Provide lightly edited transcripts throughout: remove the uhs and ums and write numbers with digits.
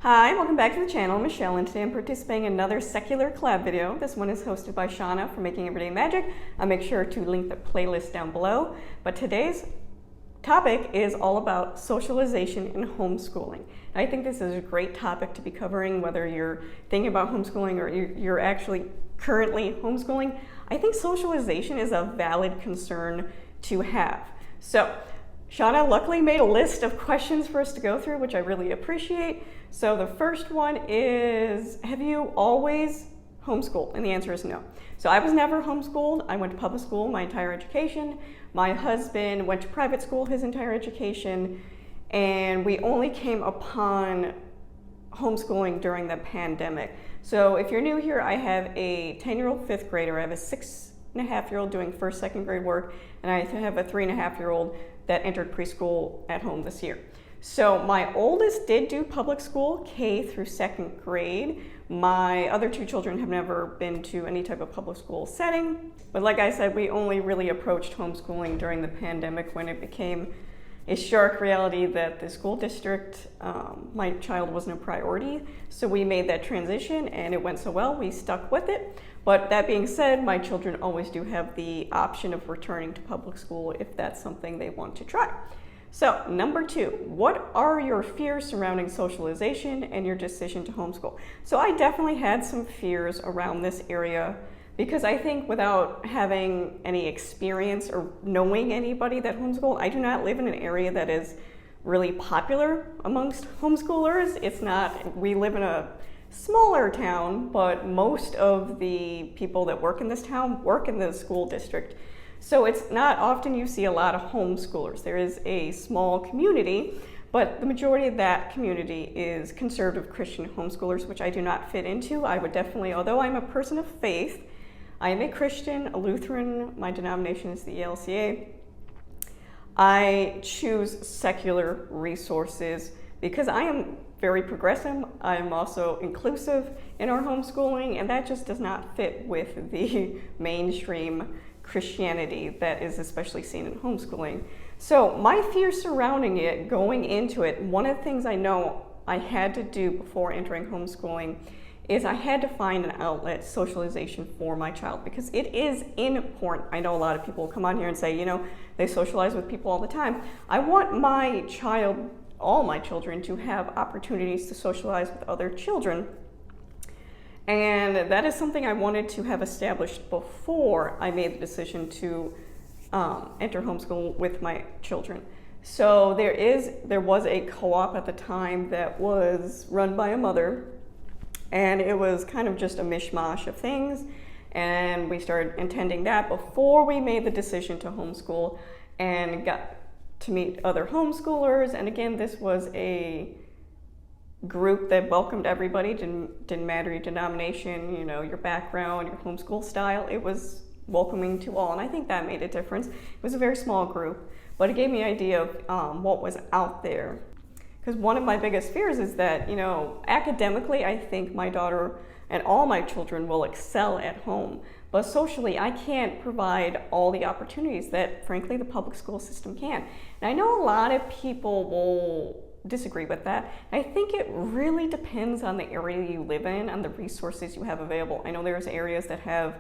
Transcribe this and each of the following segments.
Hi, welcome back to the channel. I'm Michelle, and today I'm participating in another secular collab video. This one is hosted by Shauna from Making Everyday Magic. I'll make sure to link the playlist down below. But today's topic is all about socialization and homeschooling. I think this is a great topic to be covering, whether you're thinking about homeschooling or you're actually currently homeschooling. I think socialization is a valid concern to have. So, Shauna luckily made a list of questions for us to go through, which I really appreciate. So the first one is, have you always homeschooled? And the answer is no. So I was never homeschooled. I went to public school my entire education. My husband went to private school his entire education. And we only came upon homeschooling during the pandemic. So if you're new here, I have a 10-year-old fifth grader. I have a 6.5-year-old doing first, second grade work, and I have a 3.5-year-old that entered preschool at home this year. So my oldest did do public school, K through second grade. My other two children have never been to any type of public school setting. But like I said, we only really approached homeschooling during the pandemic when it became a stark reality that the school district, my child wasn't a priority. So we made that transition and it went so well, we stuck with it. But that being said, my children always do have the option of returning to public school if that's something they want to try. So, number 2, what are your fears surrounding socialization and your decision to homeschool? So I definitely had some fears around this area because I think without having any experience or knowing anybody that homeschooled, I do not live in an area that is really popular amongst homeschoolers. It's not, we live in a smaller town, but most of the people that work in this town work in the school district. So it's not often you see a lot of homeschoolers. There is a small community, but the majority of that community is conservative Christian homeschoolers, which I do not fit into. I would definitely, although I'm a person of faith, I am a Christian, a Lutheran, my denomination is the ELCA. I choose secular resources because I am very progressive. I'm also inclusive in our homeschooling, and that just does not fit with the mainstream Christianity that is especially seen in homeschooling. So my fears surrounding it, going into it, one of the things I know I had to do before entering homeschooling is I had to find an outlet, socialization for my child, because it is important. I know a lot of people come on here and say, you know, they socialize with people all the time. I want my child, all my children, to have opportunities to socialize with other children. And that is something I wanted to have established before I made the decision to enter homeschool with my children. So there was a co-op at the time that was run by a mother, and it was kind of just a mishmash of things. And we started attending that before we made the decision to homeschool and got to meet other homeschoolers. And again, this was a group that welcomed everybody, didn't matter your denomination, you know, your background, your homeschool style. It was welcoming to all, and I think that made a difference. It was a very small group, but it gave me an idea of what was out there. Because one of my biggest fears is that, you know, academically, I think my daughter and all my children will excel at home, but socially, I can't provide all the opportunities that, frankly, the public school system can. And I know a lot of people will disagree with that. I think it really depends on the area you live in and the resources you have available. I know there's areas that have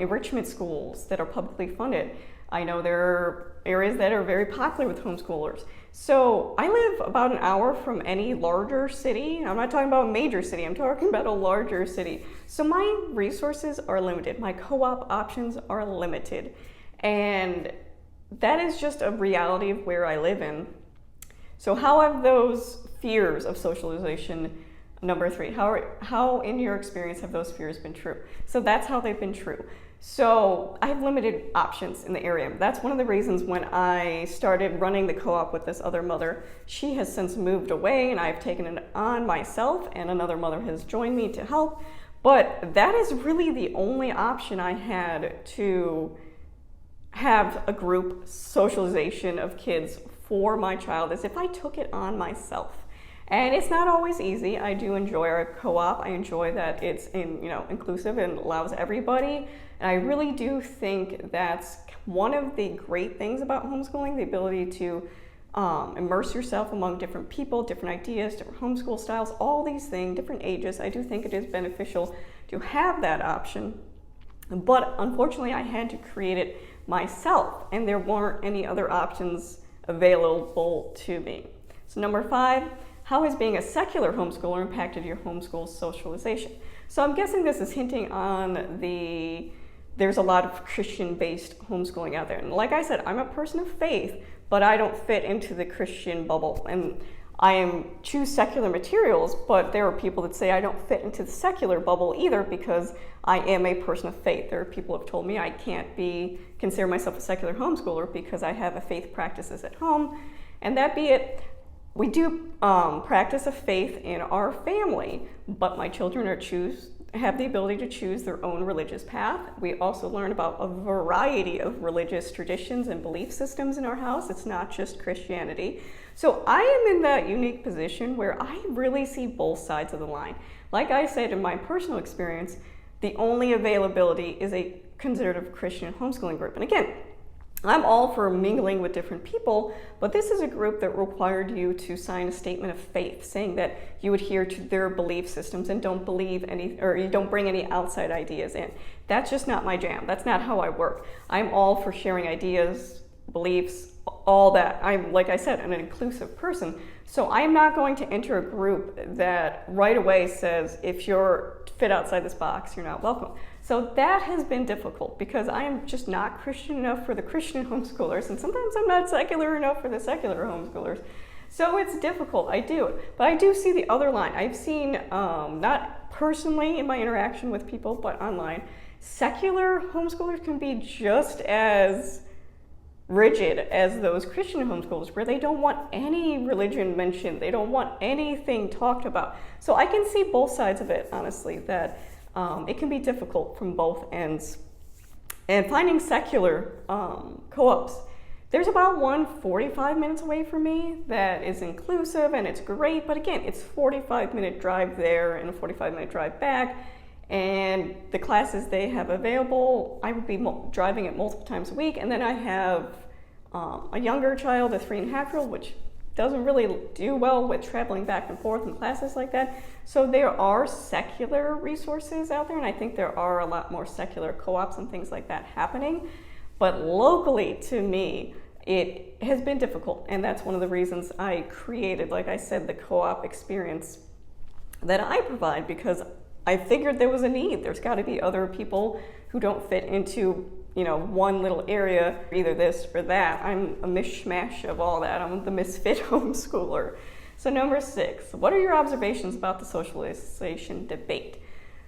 enrichment schools that are publicly funded. I know there are areas that are very popular with homeschoolers. So I live about an hour from any larger city. I'm not talking about a major city, I'm talking about a larger city. So my resources are limited. My co-op options are limited. And that is just a reality of where I live in. So how have those fears of socialization, number 3, how in your experience have those fears been true? So that's how they've been true. So I have limited options in the area. That's one of the reasons when I started running the co-op with this other mother, she has since moved away and I've taken it on myself, and another mother has joined me to help. But that is really the only option I had to have a group socialization of kids for my child, is if I took it on myself. And it's not always easy. I do enjoy our co-op. I enjoy that it's inclusive and allows everybody. And I really do think that's one of the great things about homeschooling, the ability to immerse yourself among different people, different ideas, different homeschool styles, all these things, different ages. I do think it is beneficial to have that option. But unfortunately, I had to create it myself, and there weren't any other options available to me. So number 5, how has being a secular homeschooler impacted your homeschool socialization? So I'm guessing this is hinting on there's a lot of Christian-based homeschooling out there. And like I said, I'm a person of faith, but I don't fit into the Christian bubble. And I choose secular materials, but there are people that say I don't fit into the secular bubble either because I am a person of faith. There are people who have told me I can't consider myself a secular homeschooler because I have a faith practices at home. And that be it, we do practice a faith in our family, but my children have the ability to choose their own religious path. We also learn about a variety of religious traditions and belief systems in our house. It's not just Christianity. So I am in that unique position where I really see both sides of the line. Like I said, in my personal experience, the only availability is a conservative Christian homeschooling group. And again, I'm all for mingling with different people, but this is a group that required you to sign a statement of faith saying that you adhere to their belief systems and don't you don't bring any outside ideas in. That's just not my jam. That's not how I work. I'm all for sharing ideas, beliefs, all that. I'm, like I said, an inclusive person. So I'm not going to enter a group that right away says, if you're fit outside this box, you're not welcome. So that has been difficult because I am just not Christian enough for the Christian homeschoolers, and sometimes I'm not secular enough for the secular homeschoolers. So it's difficult, I do. But I do see the other line. I've seen, not personally in my interaction with people, but online, secular homeschoolers can be just as rigid as those Christian homeschoolers where they don't want any religion mentioned. They don't want anything talked about. So I can see both sides of it, honestly, that it can be difficult from both ends. And finding secular co-ops, there's about one 45 minutes away from me that is inclusive and it's great, but again, it's 45-minute drive there and a 45-minute drive back. And the classes they have available, I would be driving it multiple times a week. And then I have a younger child, a 3.5-year-old, which doesn't really do well with traveling back and forth in classes like that. So there are secular resources out there, and I think there are a lot more secular co-ops and things like that happening. But locally, to me, it has been difficult, and that's one of the reasons I created, like I said, the co-op experience that I provide, because I figured there was a need. There's got to be other people who don't fit into, one little area, either this or that. I'm a mishmash of all that. I'm the misfit homeschooler. So number 6, what are your observations about the socialization debate?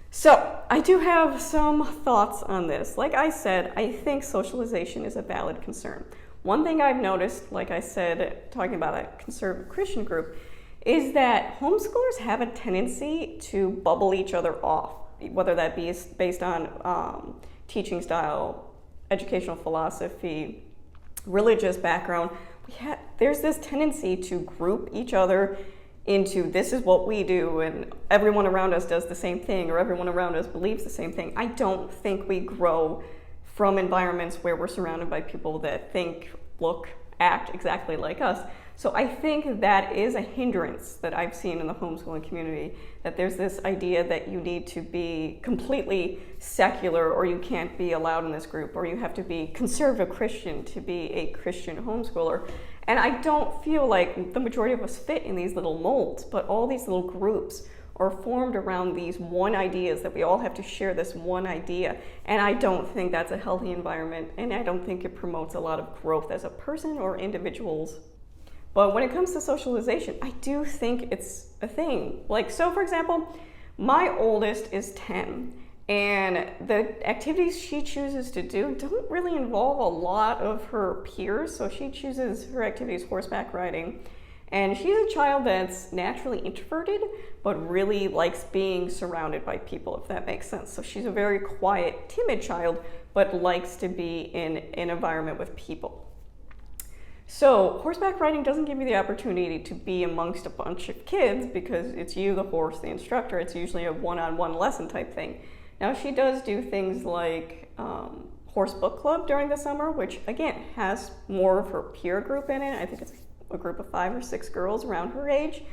So I do have some thoughts on this. Like I said, I think socialization is a valid concern. One thing I've noticed, like I said, talking about a conservative Christian group, is that homeschoolers have a tendency to bubble each other off, whether that be based on teaching style, educational philosophy, religious background. There's this tendency to group each other into this is what we do and everyone around us does the same thing or everyone around us believes the same thing. I don't think we grow from environments where we're surrounded by people that think, look, act exactly like us. So I think that is a hindrance that I've seen in the homeschooling community, that there's this idea that you need to be completely secular or you can't be allowed in this group, or you have to be conservative Christian to be a Christian homeschooler. And I don't feel like the majority of us fit in these little molds, but all these little groups are formed around these one ideas that we all have to share this one idea. And I don't think that's a healthy environment, and I don't think it promotes a lot of growth as a person or individuals. But when it comes to socialization, I do think it's a thing. Like, so for example, my oldest is 10, and the activities she chooses to do don't really involve a lot of her peers. So she chooses her activities horseback riding. And she's a child that's naturally introverted, but really likes being surrounded by people, if that makes sense. So she's a very quiet, timid child, but likes to be in an environment with people. So horseback riding doesn't give you the opportunity to be amongst a bunch of kids because it's you, the horse, the instructor. It's usually a one-on-one lesson type thing. Now she does do things like horse book club during the summer, which again has more of her peer group in it. I think it's a group of 5 or 6 girls around her age.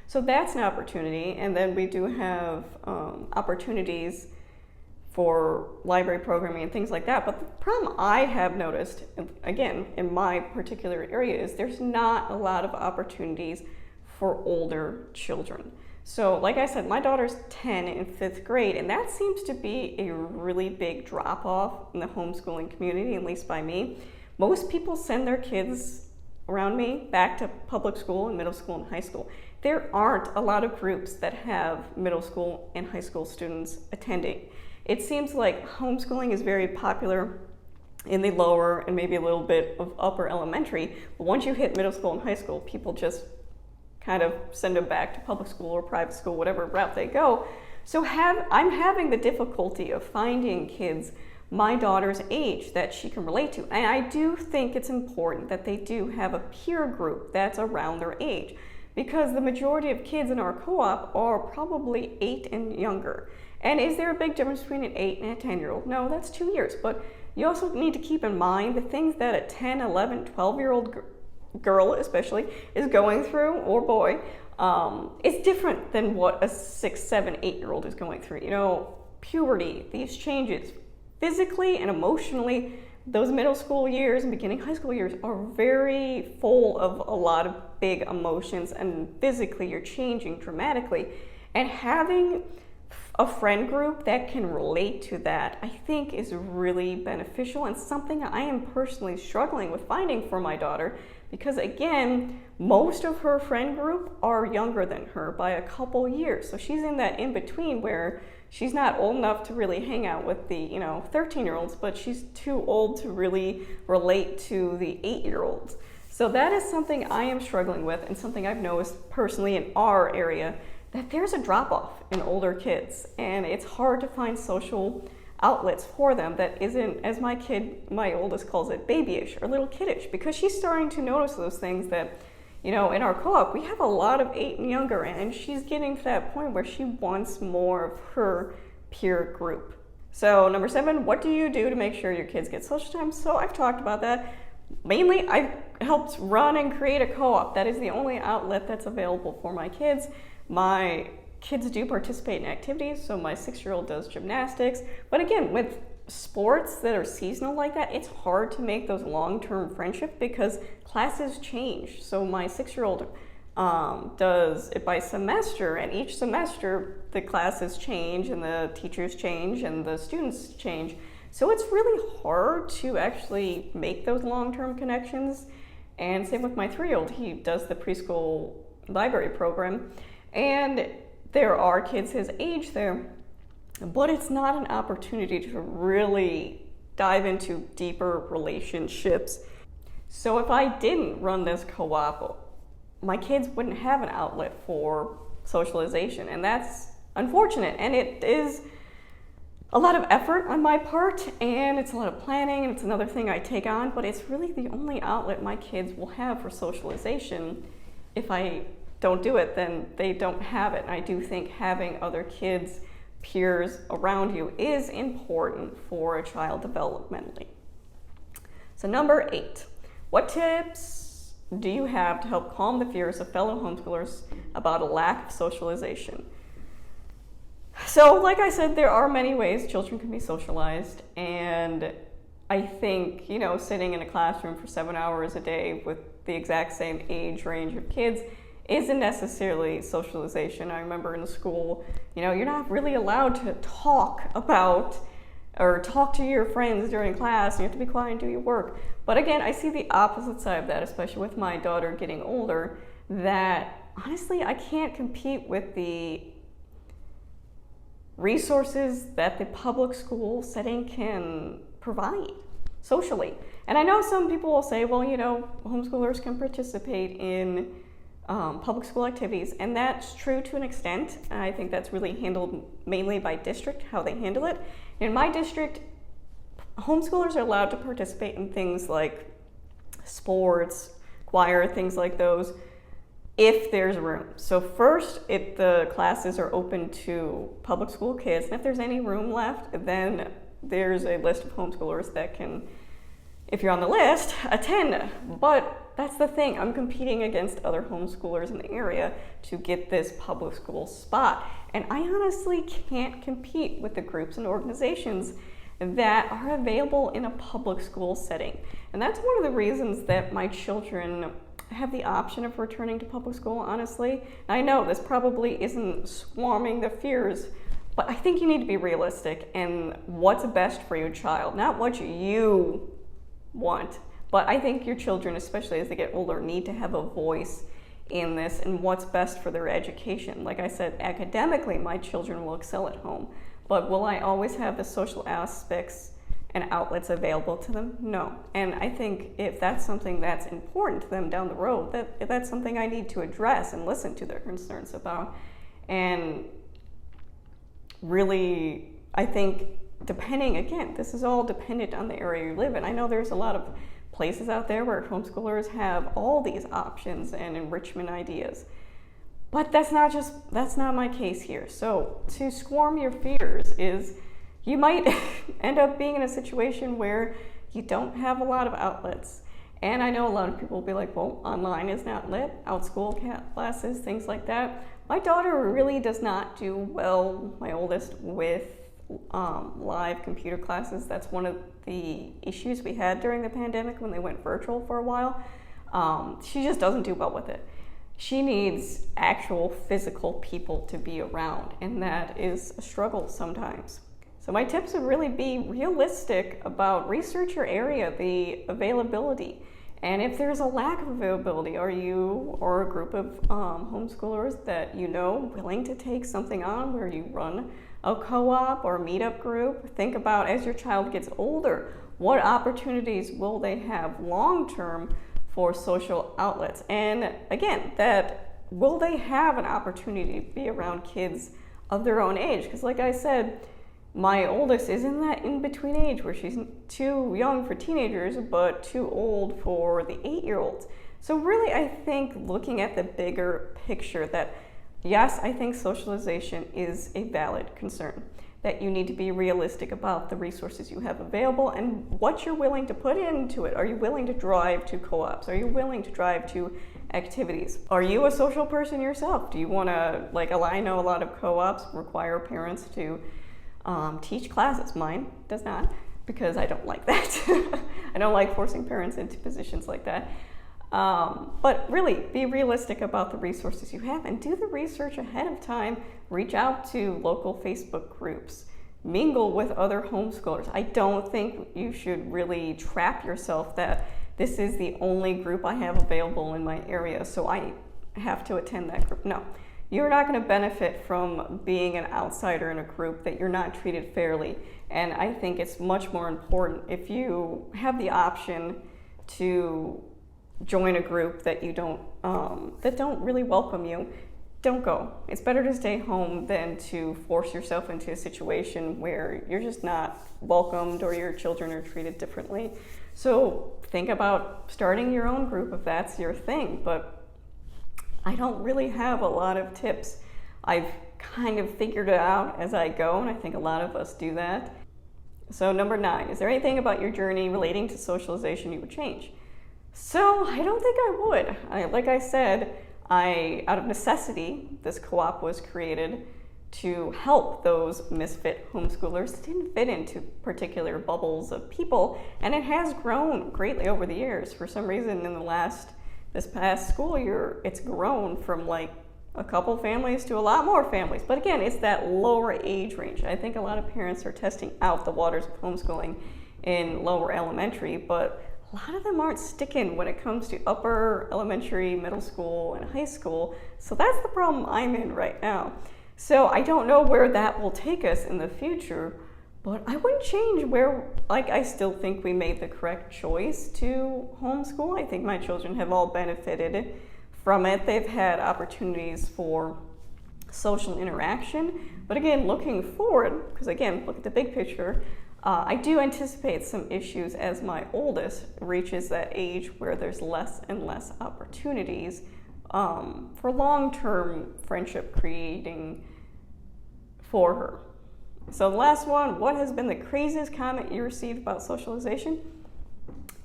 So that's an opportunity. And then we do have opportunities for library programming and things like that. But the problem I have noticed, again, in my particular area, is there's not a lot of opportunities for older children. So like I said, my daughter's 10 in 5th grade, and that seems to be a really big drop off in the homeschooling community, at least by me. Most people send their kids around me back to public school and middle school and high school. There aren't a lot of groups that have middle school and high school students attending. It seems like homeschooling is very popular in the lower and maybe a little bit of upper elementary, but once you hit middle school and high school, people just kind of send them back to public school or private school, whatever route they go. So I'm having the difficulty of finding kids my daughter's age that she can relate to. And I do think it's important that they do have a peer group that's around their age, because the majority of kids in our co-op are probably 8 and younger. And is there a big difference between an 8 and a 10-year-old? No, that's 2 years. But you also need to keep in mind the things that a 10, 11, 12-year-old girl especially is going through, or boy, is different than what a 6, 7, 8-year-old is going through. You know, puberty, these changes, physically and emotionally, those middle school years and beginning high school years are very full of a lot of big emotions, and physically you're changing dramatically. And having a friend group that can relate to that, I think, is really beneficial, and something I am personally struggling with finding for my daughter, because again, most of her friend group are younger than her by a couple years. So she's in that in between where she's not old enough to really hang out with the 13-year-olds, but she's too old to really relate to the 8-year-olds. So that is something I am struggling with, and something I've noticed personally in our area, that there's a drop-off in older kids, and it's hard to find social outlets for them that isn't, as my oldest calls it, babyish or little kiddish, because she's starting to notice those things that, in our co-op, we have a lot of 8 and younger, and she's getting to that point where she wants more of her peer group. So number 7, what do you do to make sure your kids get social time? So I've talked about that. Mainly, I've helped run and create a co-op. That is the only outlet that's available for my kids. My kids do participate in activities, so my 6-year-old does gymnastics. But again, with sports that are seasonal like that, it's hard to make those long-term friendships because classes change. So my 6-year-old does it by semester, and each semester the classes change and the teachers change and the students change. So it's really hard to actually make those long-term connections. And same with my 3-year-old, he does the preschool library program, and there are kids his age there, but it's not an opportunity to really dive into deeper relationships. So if I didn't run this co-op, my kids wouldn't have an outlet for socialization, and that's unfortunate. And it is a lot of effort on my part, and it's a lot of planning, and it's another thing I take on, but it's really the only outlet my kids will have for socialization. If I don't do it, then they don't have it. And I do think having other kids, peers around you is important for a child developmentally. So number 8, what tips do you have to help calm the fears of fellow homeschoolers about a lack of socialization? So like I said, there are many ways children can be socialized, and I think, sitting in a classroom for 7 hours a day with the exact same age range of kids isn't necessarily socialization. I remember in school, you're not really allowed to talk about or talk to your friends during class. You have to be quiet and do your work. But again, I see the opposite side of that, especially with my daughter getting older, that honestly, I can't compete with the resources that the public school setting can provide socially. And I know some people will say, well, homeschoolers can participate in public school activities, and that's true to an extent. I think that's really handled mainly by district, how they handle it. In my district, homeschoolers are allowed to participate in things like sports, choir, things like those, if there's room. So first, the classes are open to public school kids, and if there's any room left, then there's a list of homeschoolers that can, if you're on the list, attend. But that's the thing. I'm competing against other homeschoolers in the area to get this public school spot. And I honestly can't compete with the groups and organizations that are available in a public school setting. And that's one of the reasons that my children have the option of returning to public school, honestly. I know this probably isn't swarming the fears, but I think you need to be realistic and what's best for your child, not what you want. But I think your children, especially as they get older, need to have a voice in this and what's best for their education. Like I said, academically, my children will excel at home. But will I always have the social aspects and outlets available to them? No. And I think if that's something that's important to them down the road, that's something I need to address and listen to their concerns about. And really, I think depending, again, this is all dependent on the area you live in. I know there's a lot of places out there where homeschoolers have all these options and enrichment ideas. But that's not my case here. So to swarm your fears is you might end up being in a situation where you don't have a lot of outlets. And I know a lot of people will be like, well, online is not lit, out school classes, things like that. My daughter really does not do well, my oldest, with live computer classes. That's one of the issues we had during the pandemic when they went virtual for a while. She just doesn't do well with it. She needs actual physical people to be around, and that is a struggle sometimes. So my tips would really be realistic about research your area, the availability. And if there's a lack of availability, are you or a group of homeschoolers that you know willing to take something on where you run a co-op or a meetup group? Think about, as your child gets older, what opportunities will they have long-term for social outlets? And again, that will they have an opportunity to be around kids of their own age? Because like I said, my oldest is in that in-between age where she's too young for teenagers, but too old for the 8-year-olds. So really, I think looking at the bigger picture that, yes, I think socialization is a valid concern, that you need to be realistic about the resources you have available and what you're willing to put into it. Are you willing to drive to co-ops? Are you willing to drive to activities? Are you a social person yourself? Do you want to, like, I know a lot of co-ops require parents to teach classes. Mine does not, because I don't like that. I don't like forcing parents into positions like that. But really, be realistic about the resources you have and do the research ahead of time. Reach out to local Facebook groups. Mingle with other homeschoolers. I don't think you should really trap yourself that this is the only group I have available in my area, so I have to attend that group. No. You're not going to benefit from being an outsider in a group that you're not treated fairly. And I think it's much more important if you have the option to join a group that you don't really welcome you, don't go. It's better to stay home than to force yourself into a situation where you're just not welcomed or your children are treated differently. So think about starting your own group if that's your thing, but I don't really have a lot of tips. I've kind of figured it out as I go, and I think a lot of us do that. So number 9, is there anything about your journey relating to socialization you would change? So I don't think I would. Like I said, out of necessity, this co-op was created to help those misfit homeschoolers that didn't fit into particular bubbles of people, and it has grown greatly over the years. For some reason, this past school year, it's grown from like a couple families to a lot more families. But again, it's that lower age range. I think a lot of parents are testing out the waters of homeschooling in lower elementary, but a lot of them aren't sticking when it comes to upper elementary, middle school, and high school. So that's the problem I'm in right now. So I don't know where that will take us in the future, but I wouldn't change I still think we made the correct choice to homeschool. I think my children have all benefited from it. They've had opportunities for social interaction. But again, looking forward, because again, look at the big picture, I do anticipate some issues as my oldest reaches that age where there's less and less opportunities for long-term friendship creating for her. So the last one, what has been the craziest comment you received about socialization?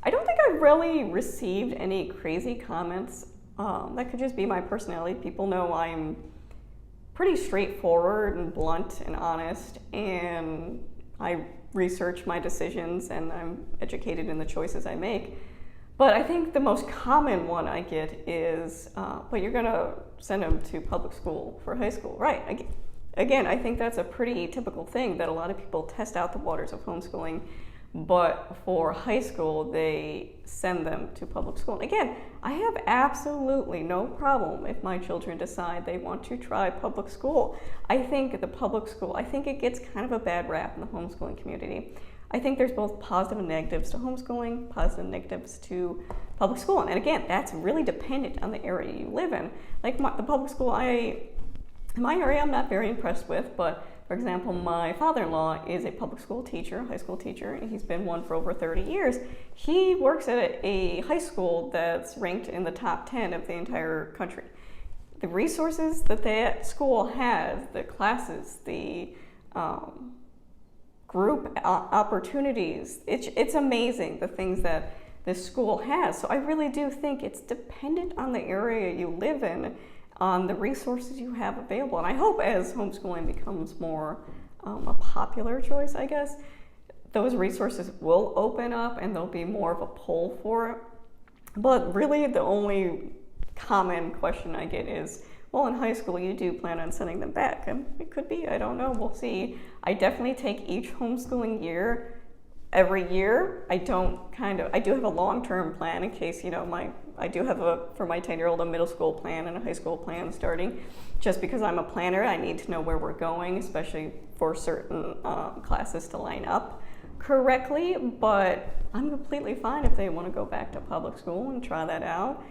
I don't think I've really received any crazy comments. That could just be my personality. People know I'm pretty straightforward and blunt and honest, and I research my decisions and I'm educated in the choices I make. But I think the most common one I get is, but you're gonna send them to public school for high school, right? Again, I think that's a pretty typical thing that a lot of people test out the waters of homeschooling, but for high school, they send them to public school. And again, I have absolutely no problem if my children decide they want to try public school. I think it gets kind of a bad rap in the homeschooling community. I think there's both positive and negatives to homeschooling, positive and negatives to public school. And again, that's really dependent on the area you live in. Like the public school in my area, I'm not very impressed with, but for example, my father-in-law is a public school teacher, high school teacher, and he's been one for over 30 years. He works at a high school that's ranked in the top 10 of the entire country. The resources that school has, the classes, the group opportunities, it's amazing the things that this school has. So I really do think it's dependent on the area you live in, on the resources you have available. And I hope as homeschooling becomes more a popular choice, I guess, those resources will open up and there'll be more of a pull for it. But really the only common question I get is, well, in high school you do plan on sending them back. And it could be, I don't know, we'll see. I definitely take each homeschooling year every year. I do have a long-term plan in case, I do have for my 10-year-old, a middle school plan and a high school plan starting. Just because I'm a planner, I need to know where we're going, especially for certain classes to line up correctly. But I'm completely fine if they want to go back to public school and try that out.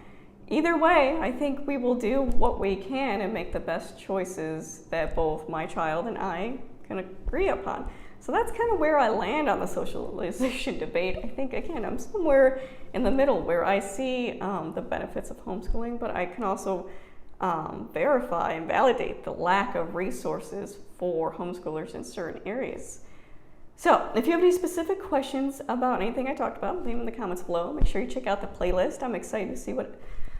Either way, I think we will do what we can and make the best choices that both my child and I can agree upon. So that's kind of where I land on the socialization debate. I think, again, I'm somewhere in the middle where I see the benefits of homeschooling, but I can also verify and validate the lack of resources for homeschoolers in certain areas. So if you have any specific questions about anything I talked about, leave them in the comments below. Make sure you check out the playlist. I'm excited to see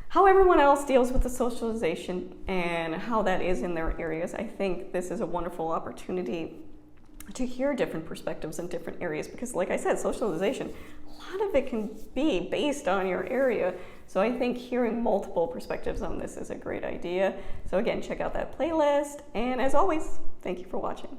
how everyone else deals with the socialization and how that is in their areas. I think this is a wonderful opportunity to hear different perspectives in different areas because, like I said, socialization, a lot of it can be based on your area. So I think hearing multiple perspectives on this is a great idea. So again, check out that playlist. And as always, thank you for watching.